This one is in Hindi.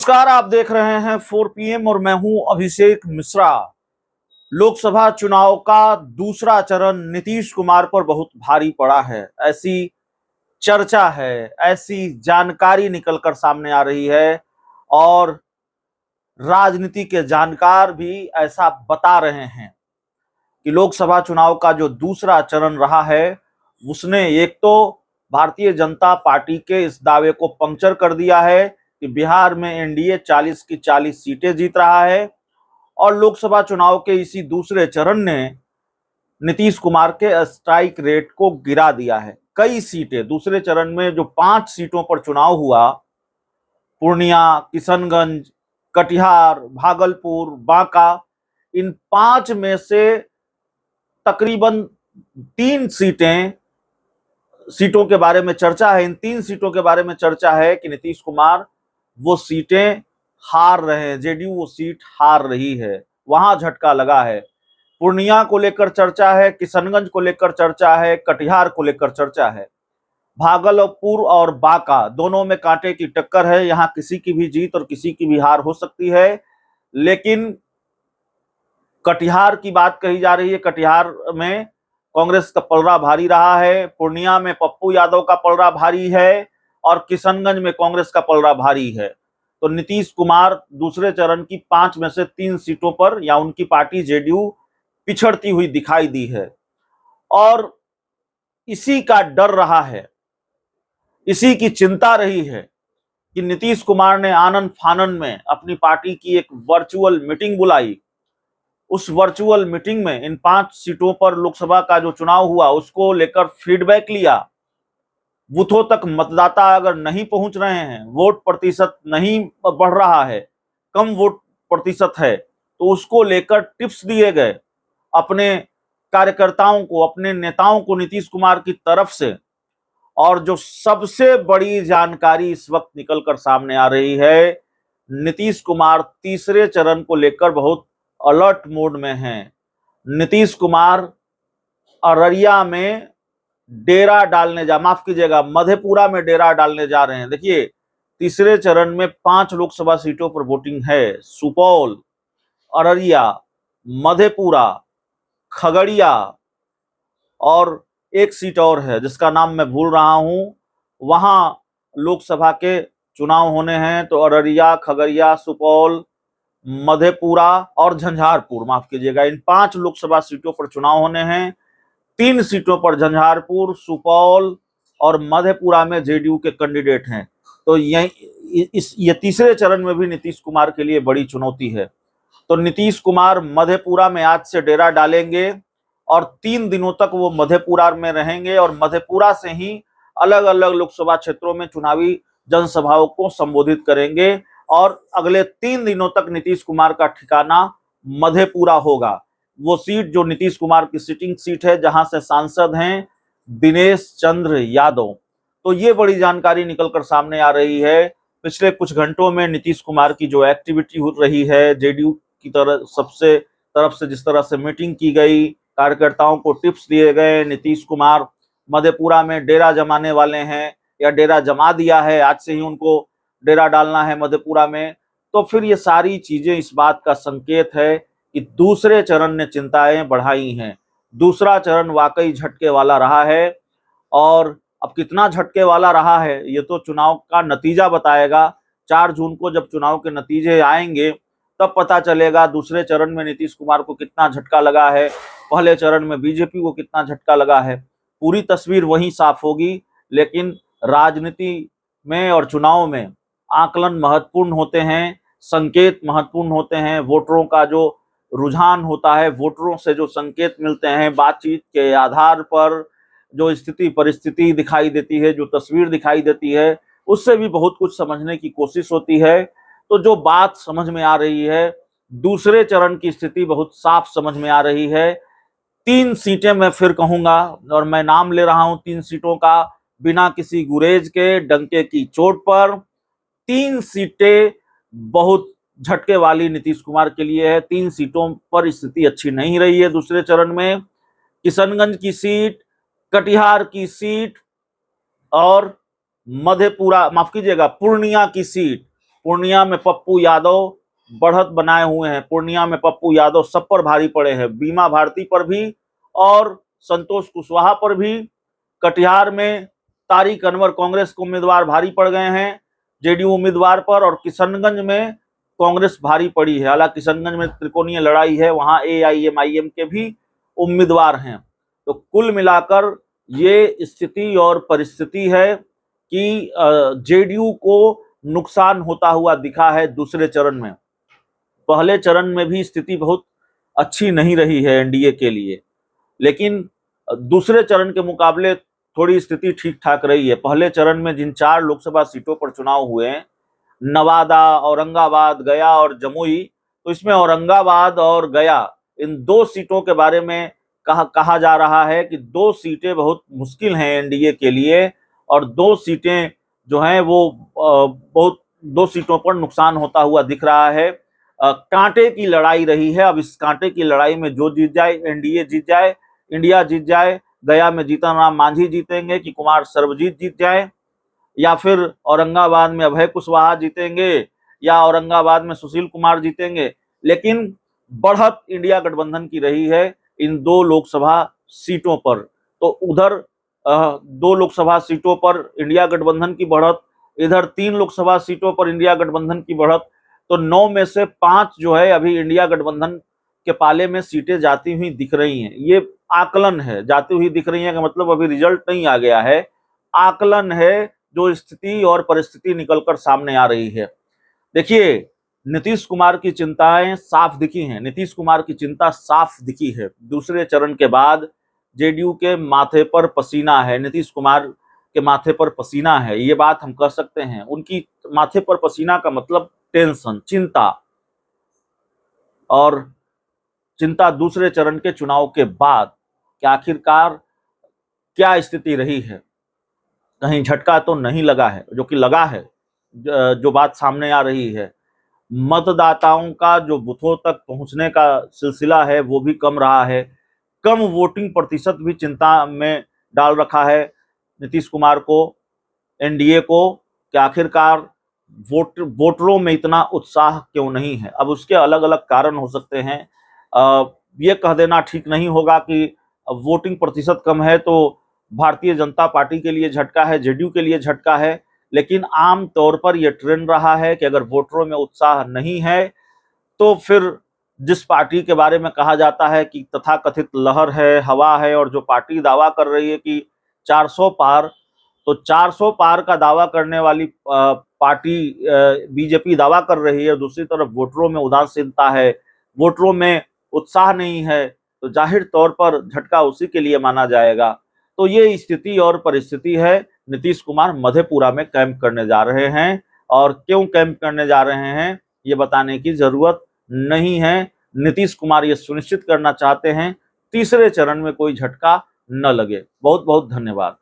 नमस्कार, आप देख रहे हैं 4 PM और मैं हूं अभिषेक मिश्रा। लोकसभा चुनाव का दूसरा चरण नीतीश कुमार पर बहुत भारी पड़ा है, ऐसी चर्चा है, ऐसी जानकारी निकलकर सामने आ रही है और राजनीति के जानकार भी ऐसा बता रहे हैं कि लोकसभा चुनाव का जो दूसरा चरण रहा है उसने एक तो भारतीय जनता पार्टी के इस दावे को पंक्चर कर दिया है कि बिहार में एनडीए 40 की 40 सीटें जीत रहा है और लोकसभा चुनाव के इसी दूसरे चरण ने नीतीश कुमार के स्ट्राइक रेट को गिरा दिया है। कई सीटें दूसरे चरण में जो 5 सीटों पर चुनाव हुआ, पूर्णिया, किशनगंज, कटिहार, भागलपुर, बांका, इन 5 में से तकरीबन 3 सीटों के बारे में चर्चा है। इन 3 सीटों के बारे में चर्चा है कि नीतीश कुमार वो सीटें हार रहे हैं, जेडीयू वो सीट हार रही है, वहां झटका लगा है। पूर्णिया को लेकर चर्चा है, किशनगंज को लेकर चर्चा है, कटिहार को लेकर चर्चा है। भागलपुर और बांका दोनों में कांटे की टक्कर है, यहां किसी की भी जीत और किसी की भी हार हो सकती है। लेकिन कटिहार की बात कही जा रही है, कटिहार में कांग्रेस का पलड़ा भारी रहा है, पूर्णिया में पप्पू यादव का पलड़ा भारी है और किशनगंज में कांग्रेस का पलड़ा भारी है। तो नीतीश कुमार दूसरे चरण की 5 में से 3 सीटों पर या उनकी पार्टी जेडीयू पिछड़ती हुई दिखाई दी है और इसी का डर रहा है, इसी की चिंता रही है कि नीतीश कुमार ने आनन फानन में अपनी पार्टी की एक वर्चुअल मीटिंग बुलाई। उस वर्चुअल मीटिंग में इन 5 सीटों पर लोकसभा का जो चुनाव हुआ उसको लेकर फीडबैक लिया। बूथों तक मतदाता अगर नहीं पहुंच रहे हैं, वोट प्रतिशत नहीं बढ़ रहा है, कम वोट प्रतिशत है, तो उसको लेकर टिप्स दिए गए अपने कार्यकर्ताओं को, अपने नेताओं को नीतीश कुमार की तरफ से। और जो सबसे बड़ी जानकारी इस वक्त निकलकर सामने आ रही है, नीतीश कुमार तीसरे चरण को लेकर बहुत अलर्ट मोड में हैं। नीतीश कुमार अररिया में डेरा डालने माफ कीजिएगा, मधेपुरा में डेरा डालने जा रहे हैं। देखिए, तीसरे चरण में 5 लोकसभा सीटों पर वोटिंग है। सुपौल, अररिया, मधेपुरा, खगड़िया और एक सीट और है जिसका नाम मैं भूल रहा हूं, वहां लोकसभा के चुनाव होने हैं। तो अररिया, खगड़िया, सुपौल, मधेपुरा और झंझारपुर, माफ कीजिएगा, इन 5 लोकसभा सीटों पर चुनाव होने हैं। 3 सीटों पर झंझारपुर, सुपौल और मधेपुरा में जेडीयू के कैंडिडेट हैं। तो ये तीसरे चरण में भी नीतीश कुमार के लिए बड़ी चुनौती है। तो नीतीश कुमार मधेपुरा में आज से डेरा डालेंगे और 3 दिनों तक वो मधेपुरा में रहेंगे और मधेपुरा से ही अलग अलग लोकसभा क्षेत्रों में चुनावी जनसभाओं को संबोधित करेंगे और अगले 3 दिनों तक नीतीश कुमार का ठिकाना मधेपुरा होगा। वो सीट जो नीतीश कुमार की सिटिंग सीट है, जहां से सांसद हैं दिनेश चंद्र यादव। तो ये बड़ी जानकारी निकलकर सामने आ रही है। पिछले कुछ घंटों में नीतीश कुमार की जो एक्टिविटी हो रही है, जेडीयू की तरफ से जिस तरह से मीटिंग की गई, कार्यकर्ताओं को टिप्स दिए गए, नीतीश कुमार मधेपुरा में डेरा जमाने वाले हैं या डेरा जमा दिया है, आज से ही उनको डेरा डालना है मधेपुरा में। तो फिर ये सारी चीजें इस बात का संकेत है कि दूसरे चरण ने चिंताएं बढ़ाई हैं। दूसरा चरण वाकई झटके वाला रहा है और अब कितना झटके वाला रहा है ये तो चुनाव का नतीजा बताएगा। 4 जून को जब चुनाव के नतीजे आएंगे तब पता चलेगा दूसरे चरण में नीतीश कुमार को कितना झटका लगा है, पहले चरण में बीजेपी को कितना झटका लगा है। पूरी तस्वीर वहीं साफ होगी। लेकिन राजनीति में और चुनाव में आकलन महत्वपूर्ण होते हैं, संकेत महत्वपूर्ण होते हैं। वोटरों का जो रुझान होता है, वोटरों से जो संकेत मिलते हैं, बातचीत के आधार पर जो स्थिति परिस्थिति दिखाई देती है, जो तस्वीर दिखाई देती है, उससे भी बहुत कुछ समझने की कोशिश होती है। तो जो बात समझ में आ रही है, दूसरे चरण की स्थिति बहुत साफ समझ में आ रही है। 3 सीटें मैं फिर कहूंगा और मैं नाम ले रहा हूं 3 सीटों का, बिना किसी गुरेज के, डंके की चोट पर। 3 सीटें बहुत झटके वाली नीतीश कुमार के लिए है। 3 सीटों पर स्थिति अच्छी नहीं रही है दूसरे चरण में। किशनगंज की सीट, कटिहार की सीट और मधेपुरा, माफ कीजिएगा, पूर्णिया की सीट। पूर्णिया में पप्पू यादव बढ़त बनाए हुए हैं। पूर्णिया में पप्पू यादव सब पर भारी पड़े हैं, बीमा भारती पर भी और संतोष कुशवाहा पर भी। कटिहार में तारिक अनवर कांग्रेस के उम्मीदवार भारी पड़ गए हैं जेडीयू उम्मीदवार पर, और किशनगंज में कांग्रेस भारी पड़ी है। हालांकि किशनगंज में त्रिकोणीय लड़ाई है, वहां एआईएमआईएम के भी उम्मीदवार हैं। तो कुल मिलाकर ये स्थिति और परिस्थिति है कि जेडीयू को नुकसान होता हुआ दिखा है दूसरे चरण में। पहले चरण में भी स्थिति बहुत अच्छी नहीं रही है एनडीए के लिए, लेकिन दूसरे चरण के मुकाबले थोड़ी स्थिति ठीक ठाक रही है। पहले चरण में जिन 4 लोकसभा सीटों पर चुनाव हुए, नवादा, औरंगाबाद, गया और जमुई, तो इसमें औरंगाबाद और गया इन 2 सीटों के बारे में कहा जा रहा है कि 2 सीटें बहुत मुश्किल हैं एनडीए के लिए, और 2 सीटें जो हैं वो बहुत 2 सीटों पर नुकसान होता हुआ दिख रहा है। कांटे की लड़ाई रही है। अब इस कांटे की लड़ाई में जो जीत जाए, एनडीए जीत जाए, इंडिया जीत जाए, गया में जीतन राम मांझी जीतेंगे कि कुमार सर्वजीत जीत जाए, या फिर औरंगाबाद में अभय कुशवाहा जीतेंगे, या औरंगाबाद में सुशील कुमार जीतेंगे। लेकिन बढ़त इंडिया गठबंधन की रही है इन 2 लोकसभा सीटों पर। तो उधर 2 लोकसभा सीटों पर इंडिया गठबंधन की बढ़त, इधर 3 लोकसभा सीटों पर इंडिया गठबंधन की बढ़त। तो 9 में से 5 जो है अभी इंडिया गठबंधन के पाले में सीटें जाती हुई दिख रही हैं। ये आकलन है, जाती हुई दिख रही है का मतलब अभी रिजल्ट नहीं आ गया है, आकलन है जो स्थिति और परिस्थिति निकलकर सामने आ रही है। देखिए, नीतीश कुमार की चिंताएं साफ दिखी हैं, नीतीश कुमार की चिंता साफ दिखी है। दूसरे चरण के बाद जेडीयू के माथे पर पसीना है, नीतीश कुमार के माथे पर पसीना है, ये बात हम कह सकते हैं। उनकी माथे पर पसीना का मतलब टेंशन, चिंता, और चिंता दूसरे चरण के चुनाव के बाद कि आखिरकार क्या स्थिति रही है, कहीं झटका तो नहीं लगा है, जो कि लगा है। जो बात सामने आ रही है, मतदाताओं का जो बूथों तक पहुंचने का सिलसिला है वो भी कम रहा है, कम वोटिंग प्रतिशत भी चिंता में डाल रखा है नीतीश कुमार को, एनडीए को, कि आखिरकार वोटरों में इतना उत्साह क्यों नहीं है। अब उसके अलग अलग कारण हो सकते हैं। ये कह देना ठीक नहीं होगा कि वोटिंग प्रतिशत कम है तो भारतीय जनता पार्टी के लिए झटका है, जेडीयू के लिए झटका है, लेकिन आम तौर पर यह ट्रेंड रहा है कि अगर वोटरों में उत्साह नहीं है तो फिर जिस पार्टी के बारे में कहा जाता है कि तथाकथित लहर है, हवा है, और जो पार्टी दावा कर रही है कि 400 पार, तो 400 पार का दावा करने वाली पार्टी बीजेपी दावा कर रही है, दूसरी तरफ वोटरों में उदासीनता है, वोटरों में उत्साह नहीं है, तो जाहिर तौर पर झटका उसी के लिए माना जाएगा। तो ये स्थिति और परिस्थिति है। नीतीश कुमार मधेपुरा में कैंप करने जा रहे हैं, और क्यों कैंप करने जा रहे हैं ये बताने की जरूरत नहीं है। नीतीश कुमार ये सुनिश्चित करना चाहते हैं तीसरे चरण में कोई झटका न लगे। बहुत बहुत धन्यवाद।